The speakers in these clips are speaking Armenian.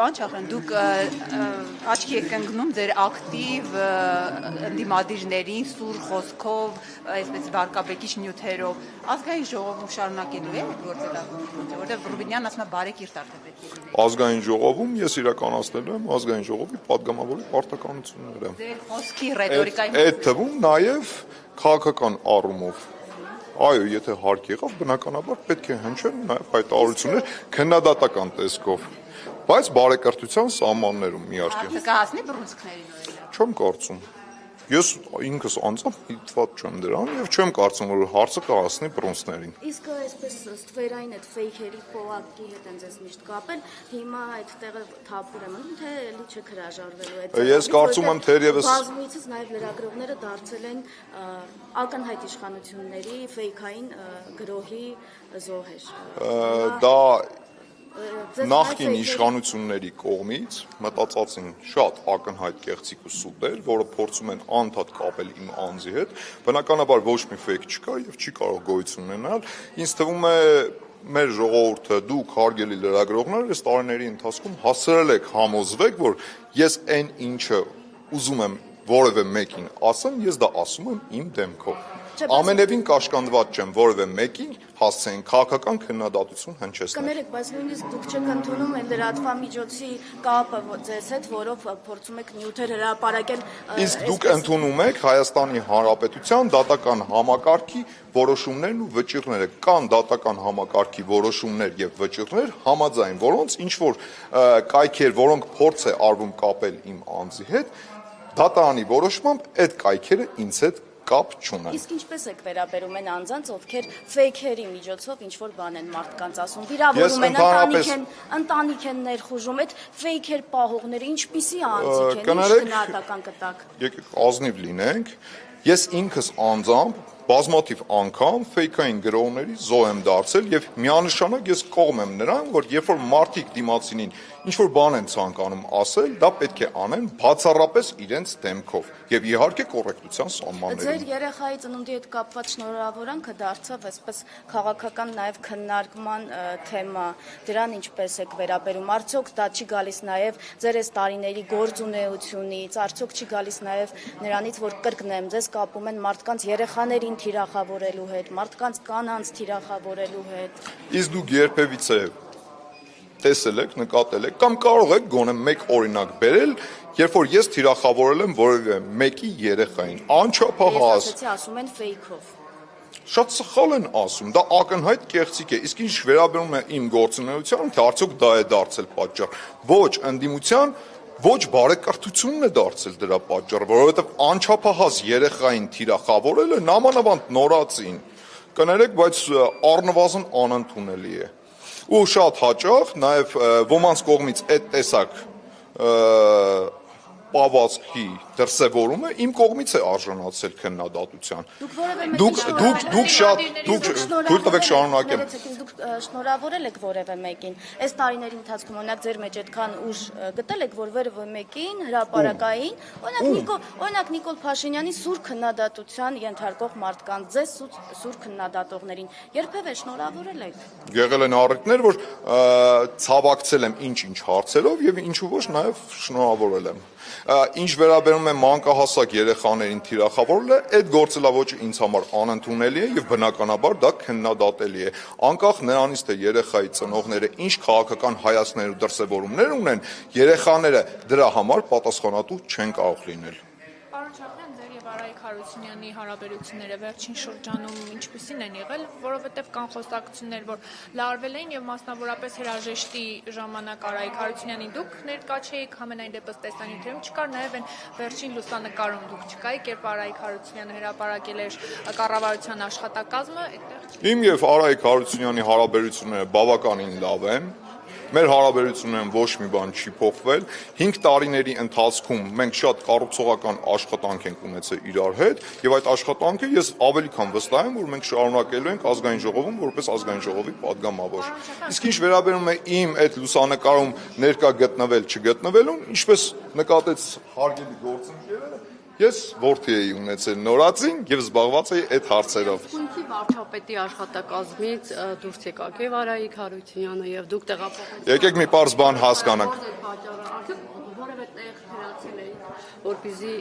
Պարոն Չախրյան, դուք աչքի եք ընկնում ձեր ակտիվ ընդդիմադիրներին սուր խոսքով, այսպես վարկաբեկիչ նյութերով, ազգային ժողովում շարունակելու է գործելակերպը, որտեղ Ռուբինյանն ասում է բարեկիրթ արդեն պետք է լինի։ Ազգային ժողովում ես իրականացնելու եմ ազգային ժողովի պատգամավորի պարտականությունները։ Ձեր խոսքի ռետորիկայի Այդ թվում նաև քաղաքական առումով այո, եթե հարկ եղավ, բնականաբար պետք է հնչեն նաև հայտարարություններ քննադատական տեսքով, բայց բարեկրթության սահմաններում իհարկե։ Կհասնի բռունցքներին։ Չեմ կարծում։ Ես ինքս անձամբ դիտված չեմ դրան եւ չեմ կարծում, որ հարցը կհասնի բռունցքներին։ Իսկ այսպես ստվերային այդ ֆեյքերի փողակի հետ են ձեզ միշտ կապել, հիմա այդ տեղը թափուր եմ անում, թե էլի չեք հրաժարվելու այդ։ Ես կարծում եմ թերևս բազմիցս նաև լրագրողները դարձել են ակնհայտ իշխանությունների ֆեյքային գրոհի զոհեր։ Դա նախկին իշխանությունների կողմից մտածած են շատ ակնհայտ կեղծիք ու սուտեր, որը փորձում են անդադ կապել իմ անձի հետ, բնականաբար ոչ մի ֆեյք չկա եւ չի կարող գոյություն ունենալ։ Ինձ թվում է մեր ժողովուրդը, դուք հարգելի լրագրողներ, այս տարիների ընթացքում հասցրել եք համոզվեք, որ ես այն ինչը ուզում եմ որևէ մեկին ասեմ, ես դա ասում եմ իմ դեմքով։ Ամենևին կաշկանդված չեմ որևէ մեկին հասցեն քաղաքական քննադատություն հնչեցնել։ Կներեք, բայց նույնիսկ դուք չեք ընդունում այն լրատվամիջոցի կապը ձեզ հետ, որով փորձում եք նյութեր հրապարակել։ Իսկ դուք ընդունում եք Հայաստանի Հանրապետության դատական համակարգի որոշումներն ու վճիռները, կան դատական համակարգի որոշումներ եւ վճիռներ, համաձայն որոնց ինչ որ կայքեր, որոնք փորձ է արվում կապել իմ անձի հետ, դատարանի որոշմամբ այդ կայքերը ինձ հետ կապ չունեն։ Իսկ ինչպես եք վերաբերում են անձանց, ովքեր ֆեյքերի միջոցով ինչ որ բան են մարդկանց ասում, վիրավորում են, ընտանիք են ներխուժում, այդ ֆեյքեր պահողները ինչպիսի անձիկ են, ինչ գնահատական կտակ։ Եկեք ազնիվ լինենք, ես ինքս անձամբ բազմաթիվ անգամ ֆեյքային գրողների զոհ եմ դարձել եւ միանշանակ ես կողմ եմ նրան, որ երբ որ մարդիկ դիմացինին ինչ որ բան են ցանկանում ասել, դա պետք է անեն բացառապես իրենց դեմքով եւ իհարկե կոռեկտության սահմաններում։ Ձեր երեխայի ծնունդի հետ կապված շնորհավորանքը դարձավ այսպես քաղաքական նաեւ քննարկման թեմա։ Դրան ինչպես եք վերաբերում։ Արդյոք դա չի գալիս նաեւ ձեր այս տարիների գործունեությունից, արդյոք չի գալիս նաեւ նրանից, որ կրկնեմ, ձեզ կապում են մարդկանց երեխաներին թիրախավորելու հետ, մարդկանց կանանց թիրախավորելու հետ։ Իսկ դուք երբևիցե տեսել եք, նկատել եք կամ կարող եք գոնե մեկ օրինակ բերել, երբ որ ես թիրախավորել եմ որևէ մեկի երեխային, անչափահաս։ Ես ասում են ֆեյքով։ Շատ սխալ են ասում, դա ակնհայտ կեղծիք է, իսկ ինչ վերաբերում է իմ գործունեությանը, թե արդյոք դա է դարձել պատճառ։ Ոչ ընդդիմության, ոչ բարեկրթությունն է դարձել դրա պատճառը, որովհետև անչափահաս երեխային թիրախավորելը նամանավանդ նորածին, կներեք, բայց առնվազն անընդունելի է։ Ու շատ հաճախ նաև ոմանց կողմից այդ տեսակ պավազքի դրսևորումը իմ կողմից է արժանացել քննադատության։ Դուք շատ թույլ տվեք շարունակեմ։ Դուք շնորհավորել եք որևէ մեկին։ Այս տարիների ընթացքում օրինակ ձեր մեջ այդքան ուժ գտել եք, որ որևէ մեկին հրապարակային, օրինակ Նիկոլ Փաշինյանի սուր քննադատության ենթարկող մարդկանց, ձեզ սուր քննադատողներին երբևէ շնորհավորել եք։ Եղել են առիթներ, որ ցավակցել եմ ինչ-ինչ հարցերով եւ ինչու ոչ նաեւ շնորհավորել եմ։ Ինչ վերաբերում է մանկահասակ երեխաներին թիրախավորելը, այդ գործելավոճը ինձ համար անընդունելի է եւ բնականաբար դա քննադատելի է։ Անկախ նրանից, թե երեխայի ծնողները ինչ քաղաքական հայացքներ ու դրսևորումներ ունեն, երեխաները դրա համար պատասխանատու չեն կարող լինել։ Պարոն Չախրյան, ձեր եւ Արայիկ Հարությունյանի հարաբերությունները վերջին շրջանում ինչպիսին են եղել, որովհետեւ կան խոսակցություններ, որ լարվել էին եւ մասնավորապես հրաժեշտի ժամանակ Արայիկ Հարությունյանին դուք ներկա չէիք, համենայն դեպս տեսանյութերում չկար, նաեւ այն վերջին լուսանկարում դուք չկայիք, երբ Արայիկ Հարությունյանը հրապարակել էր կառավարության աշխատակազմը, այդտեղ։ Իմ եւ Արայիկ Հարությունյանի հարաբերությունները բավականին լավ են։ Մեր հարաբերություններում ոչ մի բան չի փոխվել։ 5 տարիների ընթացքում մենք շատ կառուցողական աշխատանք ենք ունեցել իրար հետ եւ այդ աշխատանքը ես ավելի քան վստահ եմ, որ մենք շարունակելու ենք ազգային ժողովում որպես ազգային ժողովի падգամավոր։ Իսկ ինչ վերաբերում է իմ այդ լուսանկարում ներկա գտնվել չգտնվելուն, ինչպես նկատեց հարգելի գործընկերները, ես որդի էի ունեցել նորածին եւ զբաղված էի այդ հարցերով։ Խունքի վարչապետի աշխատակազմից դուրս եկաք եւ Արայիկ Հարությունյանը եւ դուք տեղափոխվեցիք։ Եկեք մի պարզ բան հասկանանք։ որպեսզի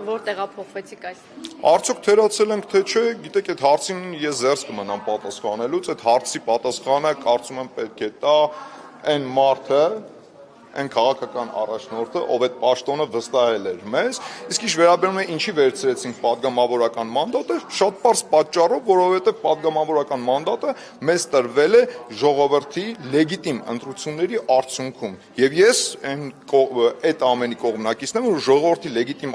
որ տեղափոխվեցիք այստեղ։ Արդյոք թերացել ենք թե չէ, գիտեք, այդ հարցին ես զերծ կմնամ պատասխանելուց, այդ հարցի պատասխանը կարծում եմ պետք է տա այն մարդը, այն քաղաքական առաջնորդը, ով այդ պաշտոնը վստահել էր մեզ, իսկ ինչ վերաբերում է ինչի վերցրեցինք падգամավորական մանդատը, շատ պարզ պատճառով, որովհետև падգամավորական մանդատը մեզ տրվել է ժողովրդի լեգիտիմ ընտրությունների արդյունքում։ Եվ ես այդ ամենի կողմնակիցն եմ, որ ժողովրդի լեգիտիմ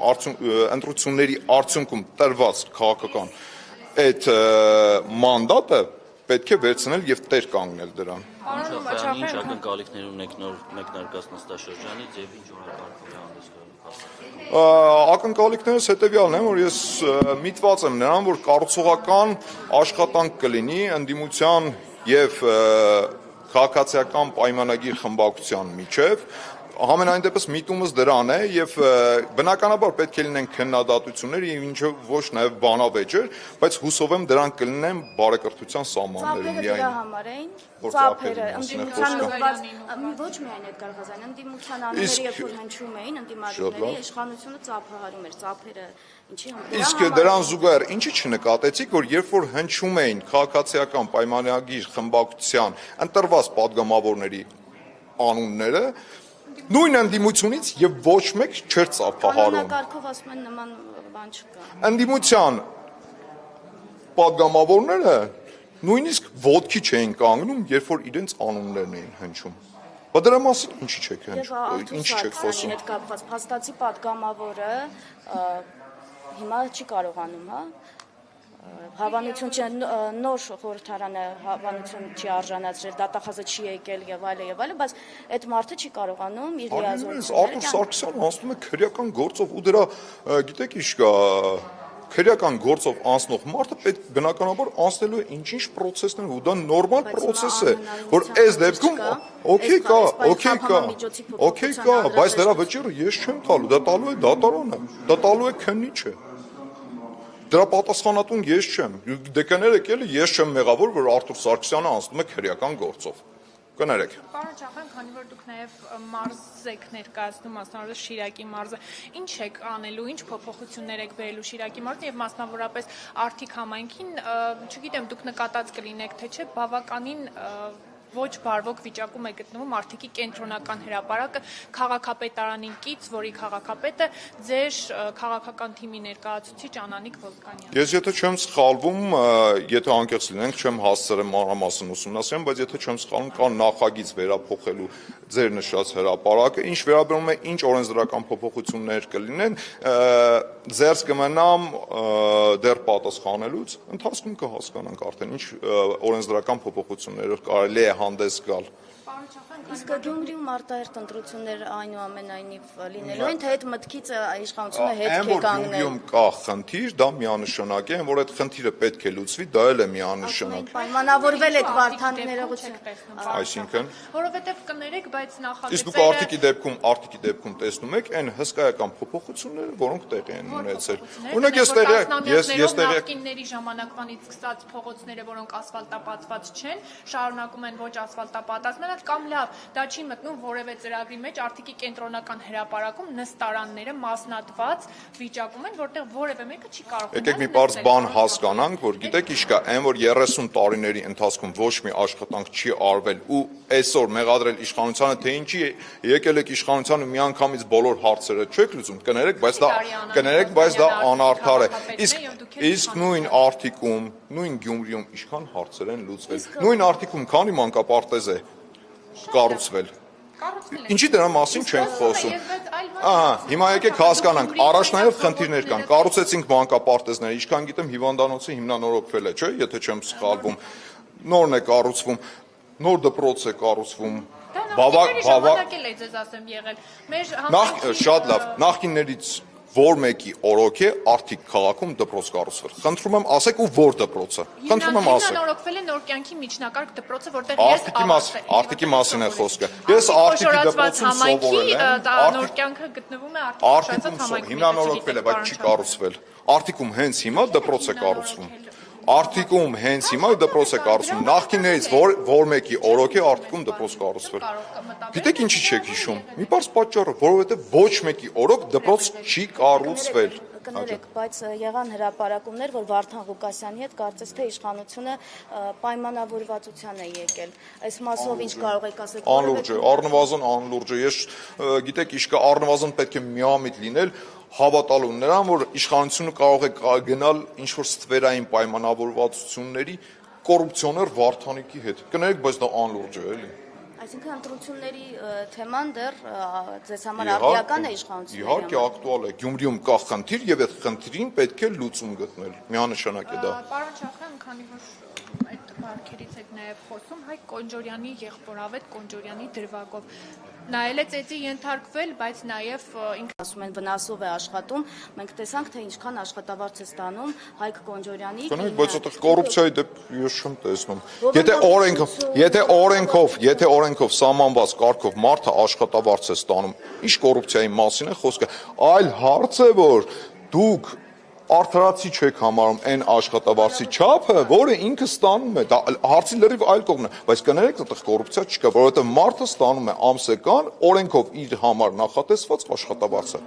ընտրությունների արդյունքում տրված քաղաքական այդ մանդատը պետք է վերցնել եւ տեր կանգնել դրան։ Ինչ ակնկալիքներ ունեք նոր մեկնարկած նստաշրջանից եւ ինչ օրակարգով է հանդես գալու։ Ակնկալիքներս հետեւյալն են, որ ես միտված եմ նրան, որ կառուցողական աշխատանք կլինի ընդդիմության եւ քաղաքացիական պայմանագիր խմբակցության միջև, Համենայն դեպս միտումս դրան է եւ բնականաբար պետք է լինեն քննադատություններ եւ ինչը ոչ նաեւ բանավեճեր, բայց հուսով եմ դրանք կլինեն բարեկրթության սահմաններում միայն։ Համար էին ծափերը, ընդդիմության նորված ոչ միայն այդ Ղազարյան, ընդդիմության անունները երբ որ հնչում էին, ընդդիմադիրների իշխանությունը ծափահարում էր, ծափերը ինչի համար։ Իսկ դրան զուգահեռ ինչի չնկատեցիք, որ երբ որ հնչում էին քաղաքացիական պայմանագիր խմբակցության ընտրված падգամավորների անունները, նույն ընդդիմությունից եւ ոչ մեկ չէր ծափահարում։ Կանոնակարգով ասում են նման բան չկա։ Ընդդիմության падգամավորները նույնիսկ ոտքի չէին կանգնում, երբ որ իրենց անուններն էին հնչում։ Բայց դրա մասին ինչի չեք հնչում, ինչի չեք խոսում։ Հետ կապված փաստացի падգամավորը հիմա չի կարողանում, հա, հավանություն նոր խորհրդարանը հավանություն չի արժանացրել, դատախազը չի եկել եւ այլն, բայց այդ մարդը չի կարողանում իր լիազորությունները։ Արտուր Սարգսյանը անցնում է քրեական գործով ու դրա, գիտեք ինչ կա, քրեական գործով անցնող մարդը պետք բնականաբար անցնելու է ինչ-ինչ պրոցեսներ ու դա նորմալ պրոցես է, որ այս դեպքում օքեյ կա, բայց դրա վճիռը ես չեմ տալու, դա տալու է դատարանը, դա տալու է քննիչը։ Դրա պատասխանատուն ես չեմ։ Դե կներեք էլի, ես չեմ մեղավոր, որ Արտուր Սարգսյանը անցնում է քրեական գործով։ Կներեք։ Պարոն Չախյան, քանի որ դուք նաև մարզ եք ներկայացնում, մասնավորապես Շիրակի մարզը, ինչ եք անելու, ինչ փոփոխություններ եք բերելու Շիրակի մարզին եւ մասնավորապես Արթիկ համայնքին, չգիտեմ, դուք նկատած կլինեք, թե չէ, բավականին ոչ բարվոք վիճակում է գտնվում Արթիկի կենտրոնական հրապարակը քաղաքապետարանին կից, որի քաղաքապետը ձեր քաղաքական թիմի ներկայացուցիչ Անանիկ Ոսկանյանն։ Ես եթե չեմ սխալվում, եթե անկեղծ լինենք, չեմ հասցրել մանրամասն ուսումնասիրեմ, բայց եթե չեմ սխալվում, կա նախագիծ վերափոխելու ձեր նշած հրապարակը, ինչ վերաբերում է ինչ օրենսդրական փոփոխություններ կլինեն, ձեռս կմնամ դեռ պատասխանելուց, ընթացքում կհասկանանք արդեն ինչ օրենսդրական փոփոխություններով կարելի է հանդես գալ։ Իսկ Գյումրիում արտահերթ ընտրություններ այնուամենայնիվ լինելու են, թե այդ մտքից իշխանությունը հետ է կանգնել։ Գյումրիում կա խնդիր, դա միանշանակ է, որ այդ խնդիրը պետք է լուծվի, դա էլ է միանշանակ։ Պայմանավորվել եք Վարդան ներողություն։ Այսինքն, որովհետև կներեք, բայց նախագծերը։ Իսկ դուք Արթիկի դեպքում տեսնում եք այն հսկայական փոփոխությունները, որոնք տեղի են ունեցել։ Օրինակ ես նախկինների ժամանակվանից սկսած փողոցները, որոնք ասֆալտապատված չեն, շարունակում են ոչ ասֆալտապատված մնալ կամ լավ, դա չի մտնում որևէ ծրագրի մեջ Արթիկի կենտրոնական հրապարակում նստարանները մասնատված վիճակում են, որտեղ որևէ մեկը չի կարող։ Եկեք մի պարզ բան հասկանանք, որ գիտեք ինչ կա, այն որ 30 տարիների ընթացքում ոչ մի աշխատանք չի արվել ու այսօր մեղադրել իշխանությանը, թե ինչի եկել եք իշխանությանը միանգամից բոլոր հարցերը չեք լուծում, կներեք, բայց դա անարդար է։ Իսկ նույն Արթիկում, նույն Գյումրիում ինչքան հարցեր են լուծվել։ Նույն Արթիկում քանի մանկապարտեզ է կառուցվել։ Ինչի դրա մասին չենք խոսում։ Հիմա եկեք հասկանանք, առաջնայով խնդիրներ կան։ Կառուցեցինք մանկապարտեզները, ինչքան գիտեմ հիվանդանոցը հիմնանորոգվել է, չէ՞, եթե չեմ սխալվում։ Նորն է կառուցվում, նոր դպրոց է կառուցվում։ Շատ լավ, նախկիններից որ մեկի օրոք է Արթիկ քաղաքում դպրոց կառուցվել։ Խնդրում եմ ասեք ու որ դպրոցը։ Խնդրում եմ ասեք։ Հիմնանորոգվել է նոր կյանքի միջնակարգ դպրոցը, որտեղ ես Արթիկի մասին է խոսքը։ Ես Արթիկի դպրոցում սովորել եմ։ Նոր կյանքը գտնվում է Արթիկի հիմնանորոգվել է, բայց չի կառուցվել։ Արթիկում հենց հիմա դպրոց է կառուցվում։ Արտիկում հենց հիմա դպրոց է կառուցվում։ Նախկիններից որ մեկի օրոք է արտիկում դպրոց կառուցվել։ Գիտեք ինչի չեք հիշում։ Մի բարձ պատճառը, որովհետև ոչ մեկի օրոք դպրոց չի կառուցվել։ Կներեք, բայց եղան հրապարակումներ, որ Վարդան Ղուկասյանի հետ կարծես թե իշխանությունը պայմանավորվածության է եկել։ Այս մասով ինչ կարող եք ասել։ Անլուրջ է, առնվազն անլուրջ է։ Ես գիտեք, իշք առնվազն պետք է միամիտ լինել հավատալու նրան, որ իշխանությունը կարող է գնալ ինչ-որ ստվերային պայմանավորվածությունների կոռուպցիոներ Վարդանիկի հետ։ Կներեք, բայց դա անլուրջ է, էլի։ Այսինքն ընտրությունների թեման դեռ ձեզ համար արդիական է իշխանությունների։ Իհարկե ակտուալ է։ Գյումրիում կա խնդիր եւ այդ խնդրին պետք է լուծում գտնել։ Միանշանակ է դա։ Պարոն Շախյան, քանի որ այդ բարքերից եք նաև խոսում, Հայկ Կոնջորյանի եղբոր Ավետ Կոնջորյանի դրվագով նայել է ծեծի ենթարկվել, բայց նաև ինքը ասում են վնասով է աշխատում։ Մենք տեսանք, թե ինչքան աշխատավարձ է ստանում Հայկ Կոնջորյանի։ Կներեք, բայց այդ կոռուպցիայի դեպ ես չեմ տեսնում։ Եթե օրենքով սահմանված կարգով մարդը աշխատավարձ է ստանում, ինչ կոռուպցիայի մասին է խոսքը, այլ հարց է, որ դուք արդարացի չեք համարում այն աշխատավարձի չափը, որը ինքը ստանում է, դա հարցի լրիվ այլ կողմն է, բայց կներեք, այդտեղ կոռուպցիա չկա, որովհետև մարդը ստանում է ամսական օրենքով իր համար նախատեսված աշխատավարձը։